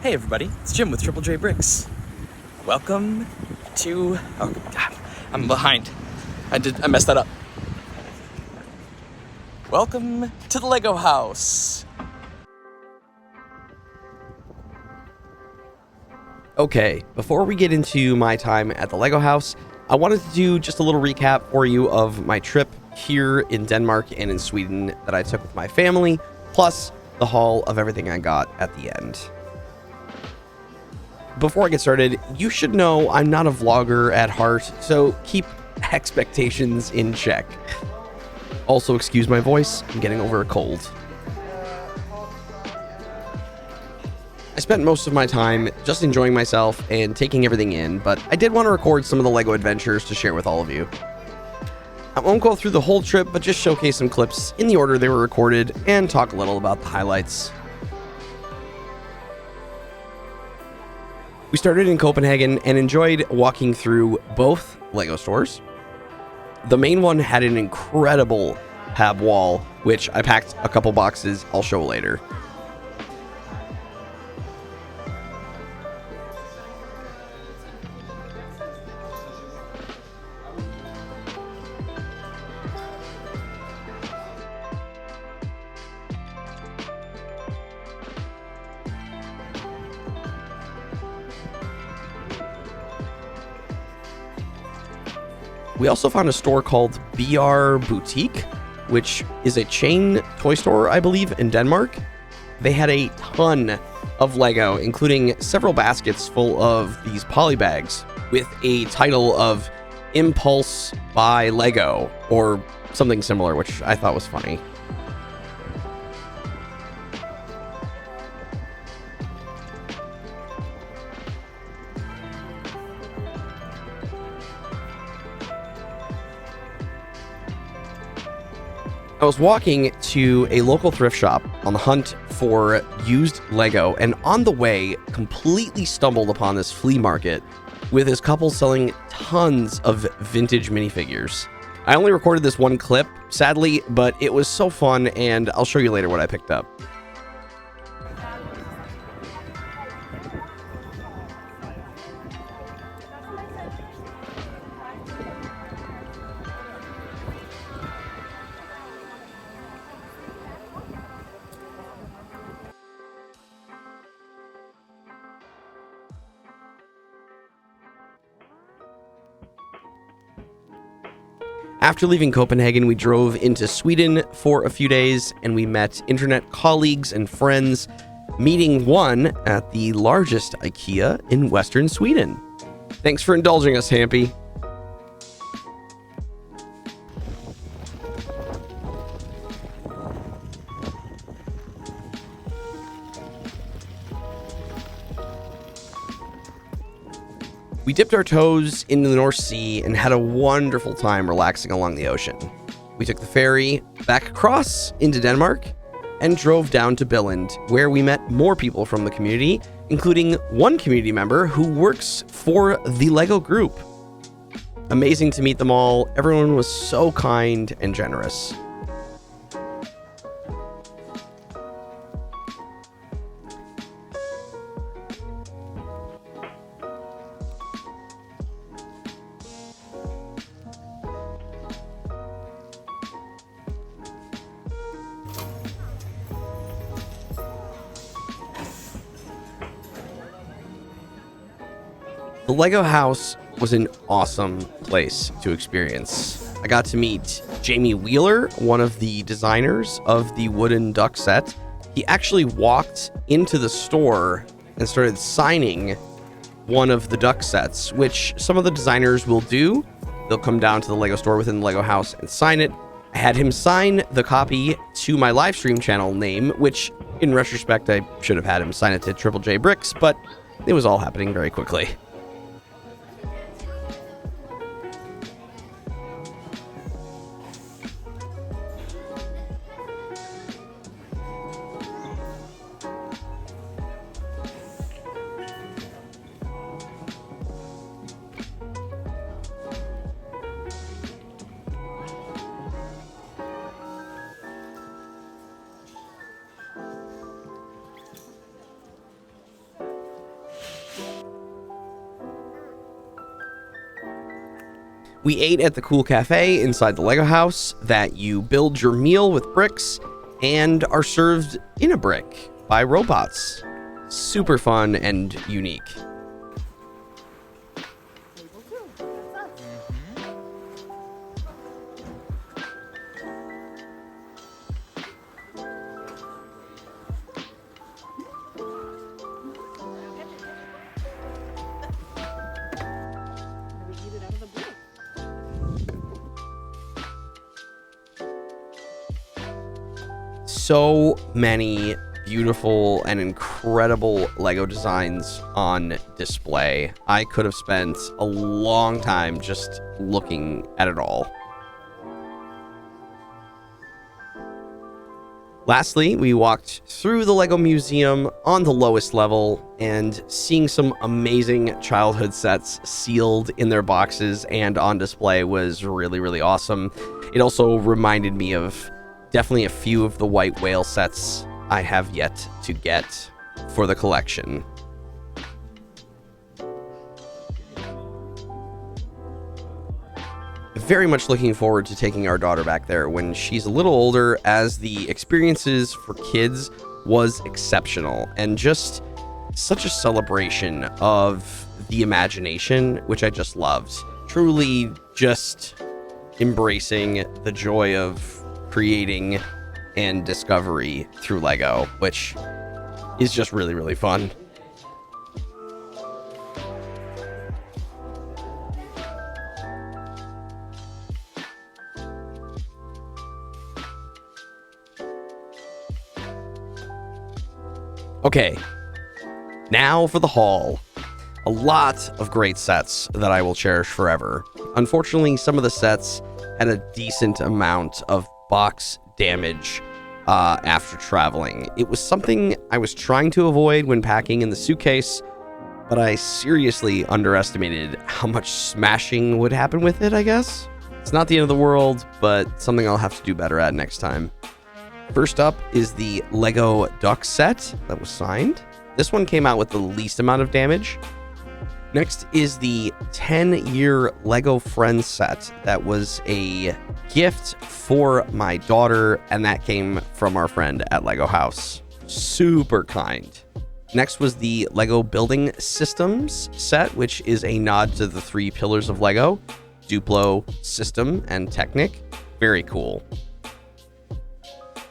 Hey everybody, it's Jim with Triple J Bricks. Welcome to... Oh god, I'm behind. I messed that up. Welcome to the Lego house. Okay, before we get into my time at the Lego house, I wanted to do just a little recap for you of my trip here in Denmark and in Sweden that I took with my family, plus the haul of everything I got at the end. Before I get started, you should know I'm not a vlogger at heart, so keep expectations in check. Also, excuse my voice, I'm getting over a cold. I spent most of my time just enjoying myself and taking everything in, but I did want to record some of the LEGO adventures to share with all of you. I won't go through the whole trip, but just showcase some clips in the order they were recorded and talk a little about the highlights. We started in Copenhagen and enjoyed walking through both LEGO stores. The main one had an incredible tab wall, which I packed a couple boxes I'll show later. We also found a store called BR Boutique, which is a chain toy store, I believe, in Denmark. They had a ton of Lego, including several baskets full of these poly bags with a title of Impulse by Lego or something similar, which I thought was funny. I was walking to a local thrift shop on the hunt for used Lego, and on the way, completely stumbled upon this flea market with this couple selling tons of vintage minifigures. I only recorded this one clip, sadly, but it was so fun, and I'll show you later what I picked up. After leaving Copenhagen, we drove into Sweden for a few days, and we met internet colleagues and friends, meeting one at the largest IKEA in Western Sweden. Thanks for indulging us, Hampy. We dipped our toes into the North Sea and had a wonderful time relaxing along the ocean. We took the ferry back across into Denmark and drove down to Billund, where we met more people from the community, including one community member who works for the LEGO group. Amazing to meet them all. Everyone was so kind and generous. The Lego house was an awesome place to experience. I got to meet Jamie Wheeler, one of the designers of the wooden duck set. He actually walked into the store and started signing one of the duck sets, which some of the designers will do. They'll come down to the Lego store within the Lego house and sign it. I had him sign the copy to my live stream channel name, which in retrospect, I should have had him sign it to Triple J Bricks, but it was all happening very quickly. We ate at the cool cafe inside the Lego house that you build your meal with bricks and are served in a brick by robots. Super fun and unique. So many beautiful and incredible Lego designs on display. I could have spent a long time just looking at it all. Lastly, we walked through the Lego Museum on the lowest level, and seeing some amazing childhood sets sealed in their boxes and on display was really, really awesome. It also reminded me of definitely a few of the white whale sets I have yet to get for the collection. Very much looking forward to taking our daughter back there when she's a little older, as the experiences for kids was exceptional and just such a celebration of the imagination, which I just loved. Truly just embracing the joy of creating and discovery through Lego, which is just really, really fun. Okay, now for the haul. A lot of great sets that I will cherish forever. Unfortunately, some of the sets had a decent amount of box damage after traveling. It was something I was trying to avoid when packing in the suitcase, but I seriously underestimated how much smashing would happen with it, I guess. It's not the end of the world, but something I'll have to do better at next time. First up is the Lego Duck set that was signed. This one came out with the least amount of damage. Next is the 10-year Lego Friends set that was a gift for my daughter, and that came from our friend at Lego House. Super kind. Next was the Lego Building Systems set, which is a nod to the 3 pillars of Lego: Duplo, System, and Technic. Very cool.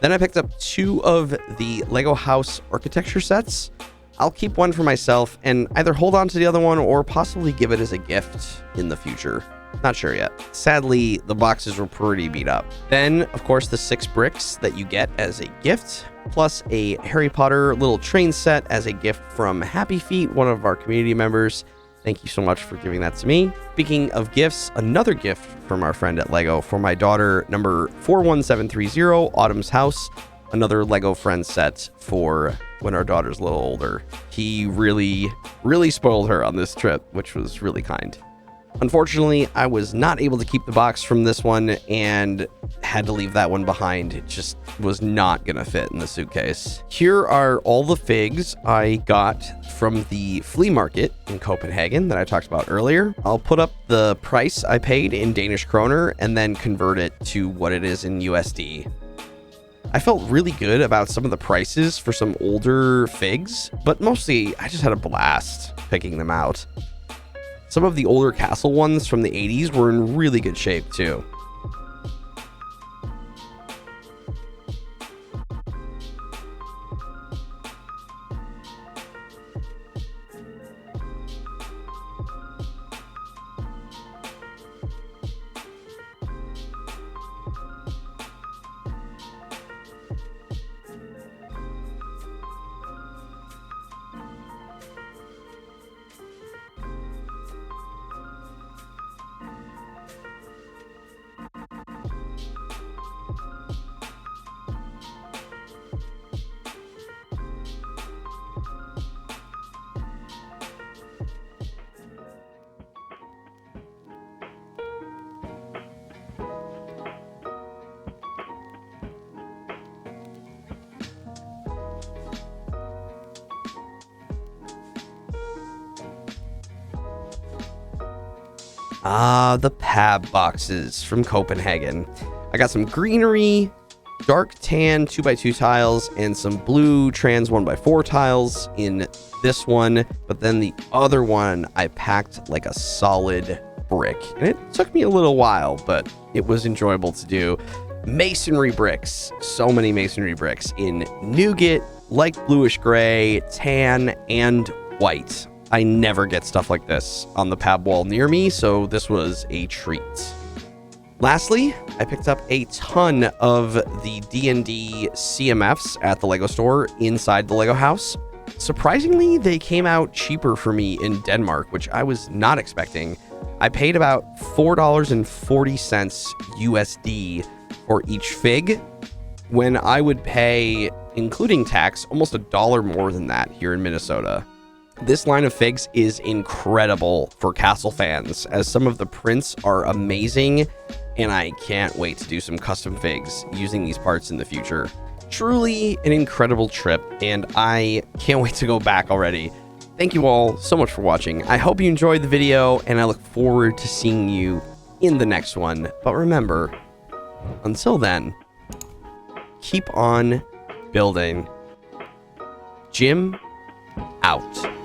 Then I picked up 2 of the Lego House architecture sets. I'll keep one for myself and either hold on to the other one or possibly give it as a gift in the future. Not sure yet. Sadly, the boxes were pretty beat up. Then, of course, the 6 bricks that you get as a gift, plus a Harry Potter little train set as a gift from Happy Feet, one of our community members. Thank you so much for giving that to me. Speaking of gifts, another gift from our friend at Lego for my daughter, number 41730, Autumn's House. Another Lego Friends set for when our daughter's a little older. He really, really spoiled her on this trip, which was really kind. Unfortunately, I was not able to keep the box from this one and had to leave that one behind. It just was not going to fit in the suitcase. Here are all the figs I got from the flea market in Copenhagen that I talked about earlier. I'll put up the price I paid in Danish kroner and then convert it to what it is in USD. I felt really good about some of the prices for some older figs, but mostly I just had a blast picking them out. Some of the older castle ones from the 80s were in really good shape too. The Pab boxes from Copenhagen. I got some greenery, dark tan 2x2 tiles, and some blue trans 1x4 tiles in this one. But then the other one, I packed like a solid brick. And it took me a little while, but it was enjoyable to do. Masonry bricks. So many masonry bricks in nougat, light bluish gray, tan, and white. I never get stuff like this on the pab wall near me, so this was a treat. Lastly, I picked up a ton of the D&D CMFs at the LEGO store inside the LEGO house. Surprisingly, they came out cheaper for me in Denmark, which I was not expecting. I paid about $4.40 USD for each fig, when I would pay, including tax, almost $1 more than that here in Minnesota. This line of figs is incredible for Castle fans, as some of the prints are amazing, and I can't wait to do some custom figs using these parts in the future. Truly an incredible trip, and I can't wait to go back already. Thank you all so much for watching. I hope you enjoyed the video, and I look forward to seeing you in the next one. But remember, until then, keep on building. Jim out.